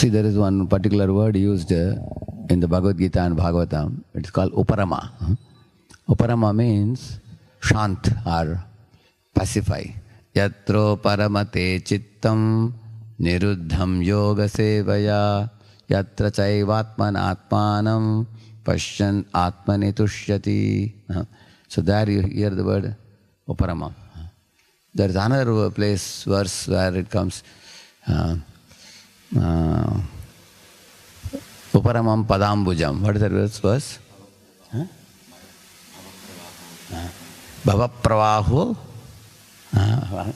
See, there is one particular word used in the Bhagavad Gita and Bhagavatam. It is called Uparama. Uparama means shant or pacify. Yatro paramate chittam niruddham yoga sevaya yatra chaivatman atmanam pashyan atmani tushyati. So there you hear the word Uparama. There is another place, verse where it comes Uparamam padambujam. What is that verse? Bhava pravaho.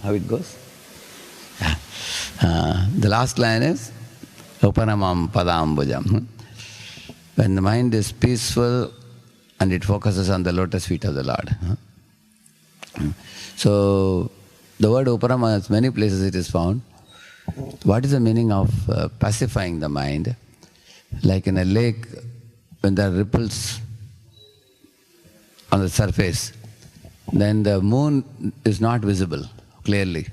How it goes? The last line is Uparamam padambujam. When the mind is peaceful and it focuses on the lotus feet of the Lord. So the word Uparama, has many places it is found. What is the meaning of pacifying the mind? Like in a lake, when there are ripples on the surface, then the moon is not visible clearly.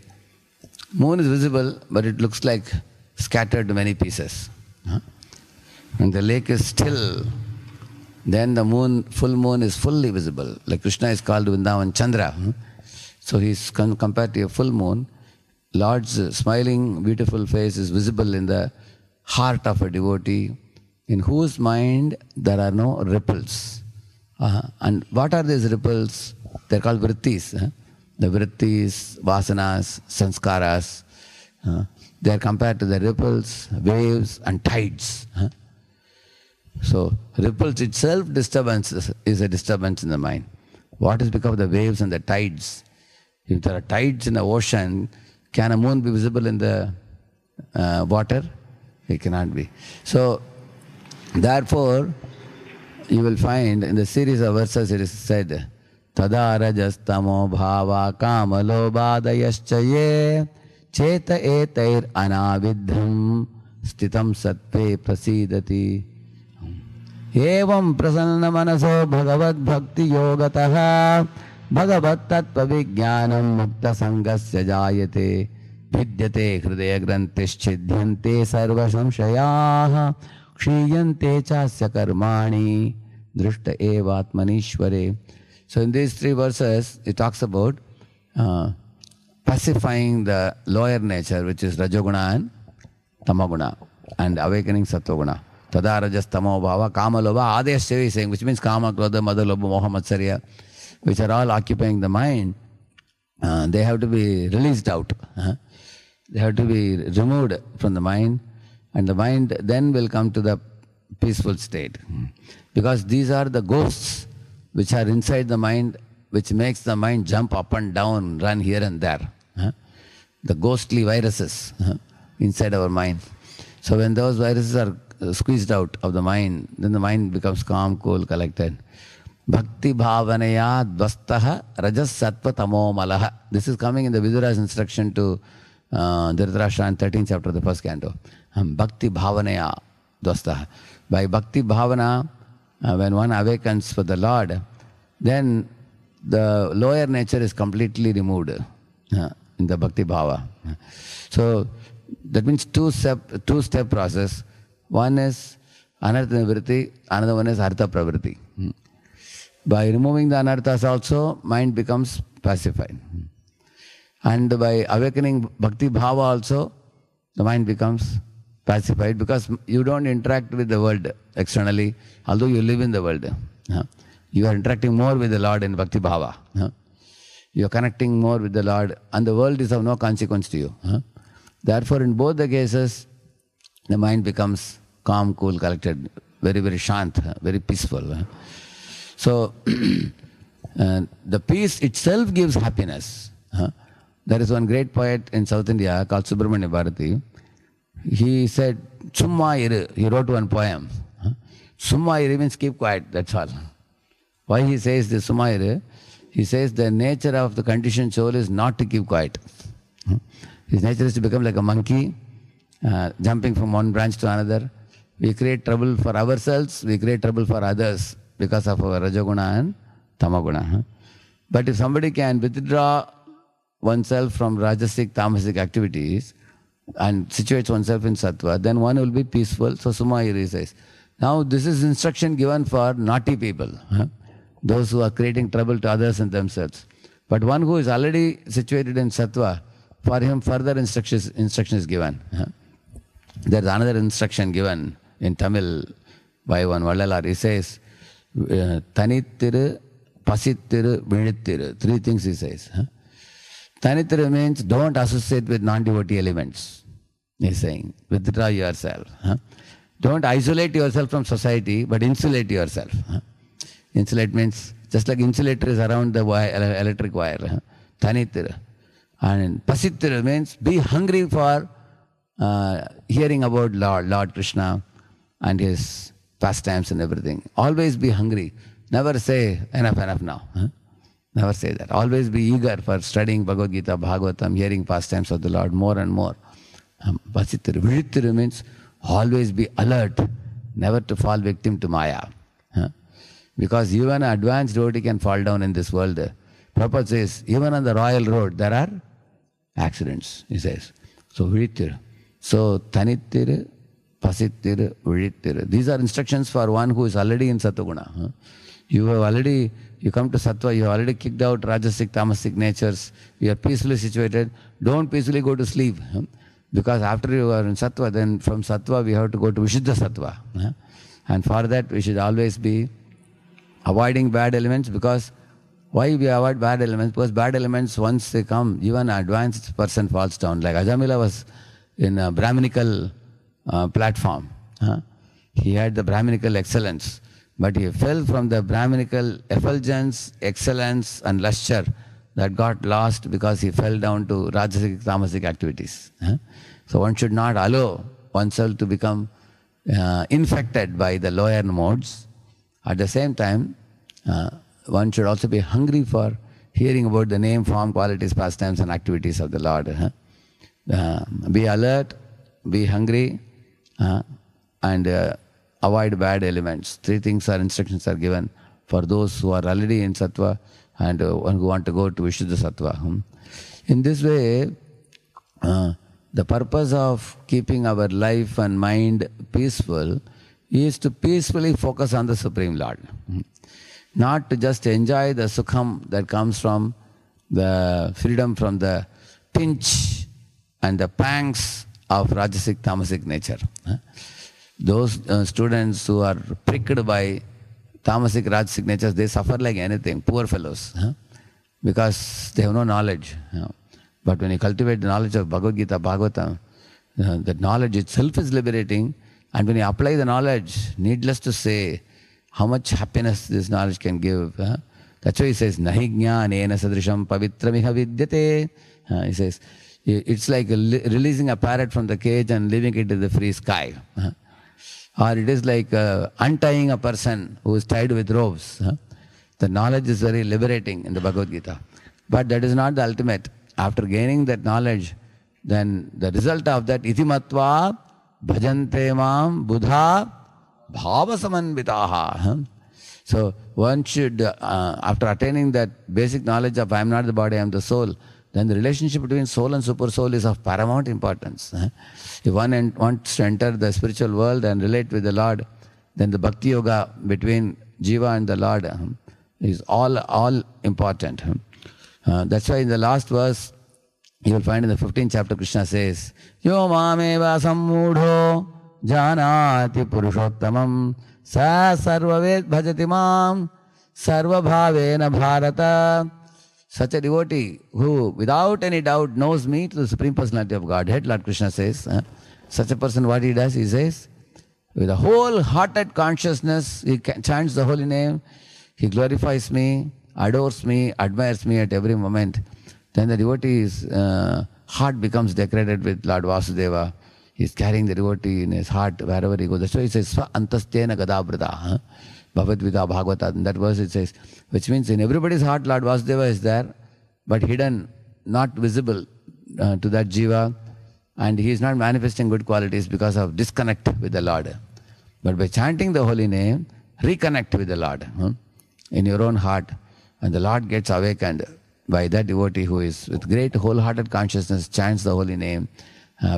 Moon is visible, but it looks like scattered to many pieces. When the lake is still, then the moon, full moon is fully visible. Like Krishna is called Vrindavan Chandra. So he is compared to a full moon. Lord's smiling, beautiful face is visible in the heart of a devotee, in whose mind there are no ripples. And what are these ripples? They are called vrittis. The vrittis, vasanas, sanskaras. They are compared to the ripples, waves and tides. So ripples itself disturbance is a disturbance in the mind. What is because of the waves and the tides? If there are tides in the ocean, can a moon be visible in the water? It cannot be. So, therefore, you will find in the series of verses it is said, Tada rajastamo bhava kamalo badayaschaye cheta etair anavidham stitam satve prasidati evam prasanna manaso bhagavad bhakti yogataha Bhagavat tattva vijnanam mukta sangasya jayate vidyate hridaya grantishchidhyante sarva samshayaha kshiyante chasya karmani drishta eva atmanishvare. So in these three verses, it talks about pacifying the lower nature, which is Rajoguna and Tamaguna, and awakening Sattva-guna. Tada rajas tamo bhava kama lobha adeshyam is saying, which means kama, krodha, mada, lobha, moha, matsarya, which are all occupying the mind. They have to be released out. They have to be removed from the mind, and the mind then will come to the peaceful state. Because these are the ghosts which are inside the mind, which makes the mind jump up and down, run here and there. The ghostly viruses inside our mind. So when those viruses are squeezed out of the mind, then the mind becomes calm, cool, collected. Bhakti bhavanaya dvastaha rajas sattva tamo malaha. This is coming in the Vidura's instruction to Dhritarashtra in 13th chapter of the first canto. Bhakti bhavanaya dvastaha. By bhakti bhavana, when one awakens for the Lord, then the lower nature is completely removed in the bhakti bhava. So that means two-step process. One is anartha nivritti, another one is artha pravritti. By removing the anarthas also, mind becomes pacified. And by awakening bhakti bhava also, the mind becomes pacified, because you don't interact with the world externally, although you live in the world. You are interacting more with the Lord in bhakti bhava. You are connecting more with the Lord, and the world is of no consequence to you. Therefore, in both the cases, the mind becomes calm, cool, collected, very, very shant, very peaceful. So, the peace itself gives happiness. There is one great poet in South India called Subramanya Bharati. He said, Summa iru. He wrote one poem. Summa iru means keep quiet, that's all. Why he says this Summa iru? He says the nature of the conditioned soul is not to keep quiet. His nature is to become like a monkey, jumping from one branch to another. We create trouble for ourselves, we create trouble for others because of our Rajoguna and Tamaguna. But if somebody can withdraw oneself from Rajasic, Tamasic activities, and situates oneself in sattva, then one will be peaceful. So Sumayuri says. Now this is instruction given for naughty people, those who are creating trouble to others and themselves. But one who is already situated in sattva, for him further instruction is given. There is another instruction given in Tamil by one Vallalar. He says, Tanittiru, Pasittiru, Vinittiru. 3 things he says. Tanittiru means don't associate with non-devotee elements. He's saying, withdraw yourself. Don't isolate yourself from society, but insulate yourself. Insulate means just like insulator is around the wire, electric wire. Tanittiru. And Pasittiru means be hungry for hearing about Lord Krishna and his pastimes and everything. Always be hungry. Never say, enough now. Never say that. Always be eager for studying Bhagavad Gita, Bhagavatam, hearing pastimes of the Lord more and more. Pasittiru. Vidittiru means always be alert, never to fall victim to Maya. Because even an advanced devotee can fall down in this world. Prabhupada says, even on the royal road, there are accidents, he says. So, Vidittiru. So, Tanittiru, Pasittiru, Vidittiru. These are instructions for one who is already in Sattva-guna. You come to Sattva, you have already kicked out Rajasic, Tamasic natures, you are peacefully situated. Don't peacefully go to sleep. Because after you are in Sattva, then from Sattva we have to go to Vishuddha Sattva. And for that we should always be avoiding bad elements. Because why we avoid bad elements? Because bad elements, once they come, even an advanced person falls down. Like Ajamila was in a Brahminical platform. He had the Brahminical excellence. But he fell from the Brahminical effulgence, excellence and lustre that got lost because he fell down to Rajasic, Tamasic activities. So one should not allow oneself to become infected by the lower modes. At the same time, one should also be hungry for hearing about the name, form, qualities, pastimes and activities of the Lord. Be alert, be hungry, and avoid bad elements. 3 things instructions are given for those who are already in Sattva and who want to go to Vishuddha Sattva. In this way, the purpose of keeping our life and mind peaceful is to peacefully focus on the Supreme Lord. Not to just enjoy the sukham that comes from the freedom from the pinch and the pangs of Rajasic, Tamasic nature. Those students who are pricked by Tamasic, Rajasic natures, they suffer like anything, poor fellows, because they have no knowledge. But when you cultivate the knowledge of Bhagavad Gita, Bhagavatam, that knowledge itself is liberating. And when you apply the knowledge, needless to say, how much happiness this knowledge can give. That's why he says, Nahi jnanena sadrisham pavitramiha vidyate. He says, it's like releasing a parrot from the cage and leaving it to the free sky. Or it is like untying a person who is tied with ropes. The knowledge is very liberating in the Bhagavad Gita. But that is not the ultimate. After gaining that knowledge, then the result of that, itimatva bhajante mam buddha bhava samanvitaha. So one should, after attaining that basic knowledge of I am not the body, I am the soul, then the relationship between soul and super soul is of paramount importance. If one wants to enter the spiritual world and relate with the Lord, then the bhakti yoga between jiva and the Lord is all important. That's why in the last verse, you will find in the 15th chapter, Krishna says, Yo mameva sammudho janati purushottamam sa sarvaved bhajati mam sarva bhavena bharata. Such a devotee who without any doubt knows me to the Supreme Personality of Godhead, Lord Krishna says, such a person, what he does, he says, with a wholehearted consciousness, he chants the holy name, he glorifies me, adores me, admires me at every moment. Then the devotee's heart becomes decorated with Lord Vasudeva. He is carrying the devotee in his heart wherever he goes. That's why he says, Sva antastena gadabrata. Bhagavad Gita, Bhagavata. In that verse it says, which means in everybody's heart Lord Vasudeva is there, but hidden, not visible to that jiva, and he is not manifesting good qualities because of disconnect with the Lord. But by chanting the holy name, reconnect with the Lord in your own heart, and the Lord gets awakened by that devotee who is with great wholehearted consciousness chants the holy name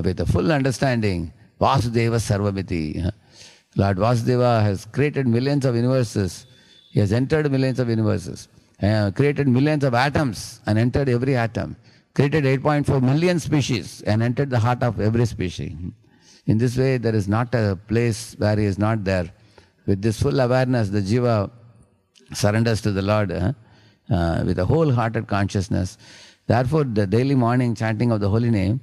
with a full understanding. Vasudeva Sarvamiti. Lord Vasudeva has created millions of universes. He has entered millions of universes. Created millions of atoms and entered every atom. Created 8.4 million species and entered the heart of every species. In this way, there is not a place where he is not there. With this full awareness, the jiva surrenders to the Lord with a wholehearted consciousness. Therefore, the daily morning chanting of the holy name,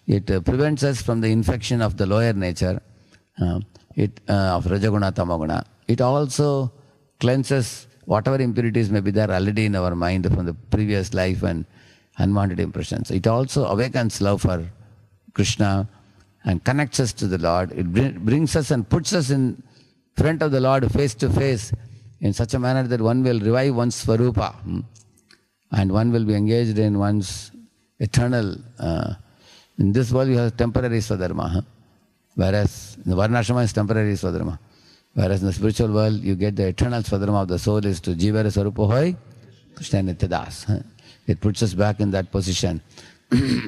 it prevents us from the infection of the lower nature, of Rajaguna, Tamaguna. It also cleanses whatever impurities may be there already in our mind from the previous life and unwanted impressions. It also awakens love for Krishna and connects us to the Lord. It brings us and puts us in front of the Lord face to face in such a manner that one will revive one's Swarupa and one will be engaged in one's eternal. In this world you have temporary Swadharma, whereas in the Varnashrama is temporary Swadharma. Whereas in the spiritual world you get the eternal Swadharma of the soul is to Jivara Swarupa Hoy Krishna Nityadas. It puts us back in that position.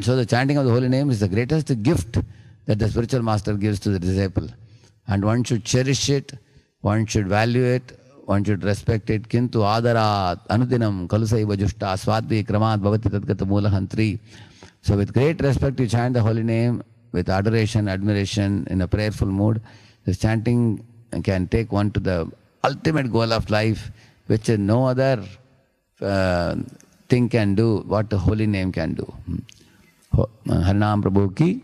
So the chanting of the holy name is the greatest gift that the spiritual master gives to the disciple. And one should cherish it, one should value it, one should respect it. Kintu adarat anudinam kalusaiva jushta swadvi kramat bhavati tadgata mulahantri. So with great respect you chant the holy name, with adoration, admiration, in a prayerful mood. This chanting can take one to the ultimate goal of life, which no other thing can do, what the holy name can do. Harinam Prabhu ki